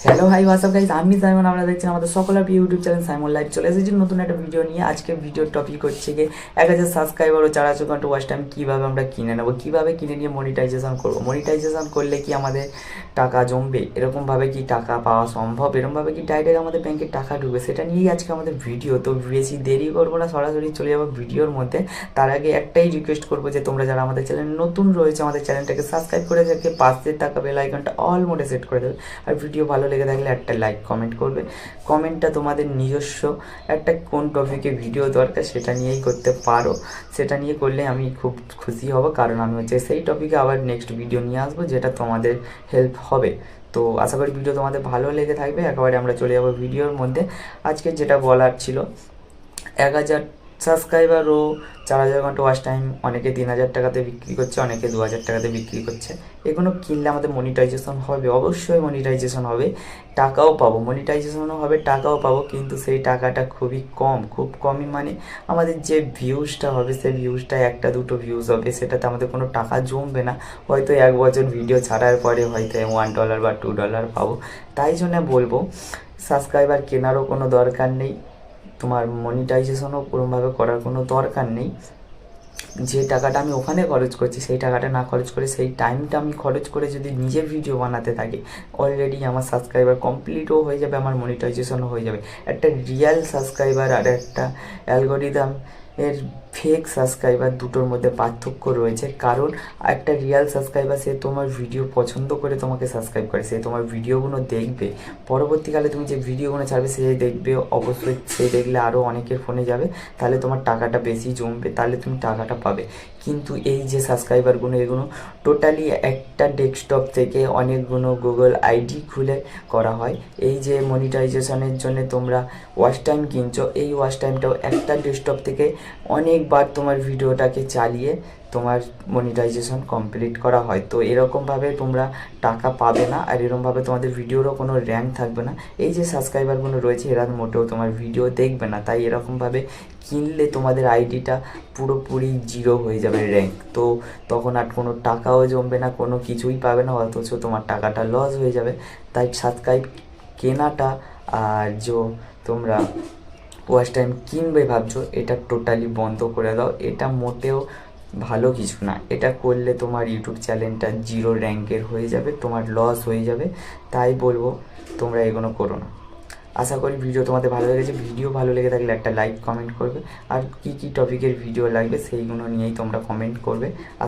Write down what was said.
Hello hi WhatsApp guys, আমি Simon. আমরা দেখছেন আমাদের সকলের ইউটিউব চ্যানেল সাইমন লাইভ। চলে এসেছি নতুন একটা ভিডিও নিয়ে। আজকে ভিডিওর টপিক হচ্ছে গিয়ে 1000 সাবস্ক্রাইবার ও 4000 ঘন্টা ওয়াচ টাইম কীভাবে আমরা কিনে নেবো, কীভাবে কিনে নিয়ে মনিটাইজেশন করবো, মনিটাইজেশন করলে কি আমাদের টাকা জমবে, এরকমভাবে কি টাকা পাওয়া সম্ভব, এরকমভাবে কি ডাইরেক্ট আমাদের ব্যাংকে টাকা ঢুকবে, সেটা নিয়েই আজকে আমাদের ভিডিও। তো বেশি দেরি করবো না, সরাসরি চলে যাবো ভিডিওর মধ্যে। তার আগে একটাই রিকোয়েস্ট করবো যে তোমরা যারা আমাদের চ্যানেল নতুন রয়েছে, আমাদের চ্যানেলটাকে সাবস্ক্রাইব করে রেখে পাশে থাকা বেল আইকনটা অল মোডে সেট করে দেবে। আর ভিডিও ভালো লেগে থাকলে একটা লাইক কমেন্ট করবে। কমেন্টটা তোমাদের নিজস্ব একটা কোন টপিকে ভিডিও দরকার সেটা নিয়েই করতে পারো। সেটা নিয়ে করলে আমি খুব খুশি হব, কারণ আমি হচ্ছে সেই টপিকে আবার নেক্সট ভিডিও নিয়ে আসবো যেটা তোমাদের হেল্প হবে। তো আশা করি ভিডিও তোমাদের ভালো লেগে থাকবে। একেবারে আমরা চলে যাবো ভিডিওর মধ্যে। আজকে যেটা বলার ছিল, 1000 সাবস্ক্রাইবার ও 4000 ঘন্টা ওয়াচ টাইম অনেকে 3000 টাকাতে বিক্রি করছে, অনেকে 2000 টাকাতে বিক্রি করছে। এগুলো কিনলে আমাদের মনিটাইজেশন হবে, অবশ্যই মনিটাইজেশন হবে, টাকাও পাবো, মনিটাইজেশনও হবে, টাকাও পাবো। কিন্তু সেই টাকাটা খুবই কম, খুব কমই। মানে আমাদের যে ভিউজটা হবে, সেই ভিউজটা একটা দুটো ভিউজ হবে, সেটাতে আমাদের কোনো টাকা জমবে না। হয়তো 1 বছর ভিডিও ছাড়ার পরে হয়তো $1 বা $2 পাবো। তাই জন্য বলবো, সাবস্ক্রাইবার কেনারও কোনো দরকার নেই, তোমার মনিটাইজেশনও কোনোভাবে করার কোনো দরকার নেই। যে টাকাটা আমি ওখানে খরচ করছি, সেই টাকাটা না খরচ করে সেই টাইমটা আমি খরচ করে যদি নিজে ভিডিও বানাতে থাকি, অলরেডি আমার সাবস্ক্রাইবার কমপ্লিটও হয়ে যাবে, আমার মনিটাইজেশনও হয়ে যাবে। একটা রিয়েল সাবস্ক্রাইবার আর একটা অ্যালগোরিদম এর ফেক সাবস্ক্রাইবার, দুটোর মধ্যে পার্থক্য রয়েছে। কারণ একটা রিয়েল সাবস্ক্রাইবার, সে তোমার ভিডিও পছন্দ করে তোমাকে সাবস্ক্রাইব করে, সে তোমার ভিডিওগুলো দেখবে, পরবর্তীকালে তুমি যে ভিডিওগুলো ছাড়বে সে দেখবে, অবশ্যই সে দেখলে আরও অনেকের ফোনে যাবে, তাহলে তোমার টাকাটা বেশি জমবে, তাহলে তুমি টাকাটা পাবে। কিন্তু এই যে সাবস্ক্রাইবারগুলো, এগুলো টোটালি একটা ডেস্কটপ থেকে অনেকগুলো গুগল আইডি খুলে করা হয়। এই যে মনিটাইজেশনের জন্য তোমরা ওয়াচ টাইম কিনছো, এই ওয়াচ টাইমটাও একটা ডেস্কটপ থেকে অনেকবার তোমার ভিডিওটাকে চালিয়ে তোমার মনিটাইজেশন কমপ্লিট করা হয়। তো এরকমভাবে তোমরা টাকা পাবে না, আর এরকমভাবে তোমাদের ভিডিওরও কোনো র্যাঙ্ক থাকবে না। এই যে সাবস্ক্রাইবারগুলো রয়েছে, এরা মোটেও তোমার ভিডিও দেখবে না। তাই এরকমভাবে কিনলে তোমাদের আইডিটা পুরোপুরি জিরো হয়ে যাবে, র্যাঙ্ক। তো তখন আর কোনো টাকাও জমবে না, কোনো কিছুই পাবে না, অথচ তোমার টাকাটা লস হয়ে যাবে। তাই সাবস্ক্রাইব কেনাটা আর যে তোমরা ওয়াচ টাইম কিনবে ভাবছো, এটা টোটালি বন্ধ করে দাও। এটা মোটেও ভালো কিছু না। এটা করলে তোমার ইউটিউব চ্যানেলটা জিরো র্যাঙ্কের হয়ে যাবে, তোমার লস হয়ে যাবে। তাই বলবো তোমরা এগুলো করো না। আশা করি ভিডিও তোমাদের ভালো লেগেছে। ভিডিও ভালো লেগে থাকলে একটা লাইক কমেন্ট করবে, আর কী কী টপিকের ভিডিও লাগবে সেইগুলো নিয়েই তোমরা কমেন্ট করবে।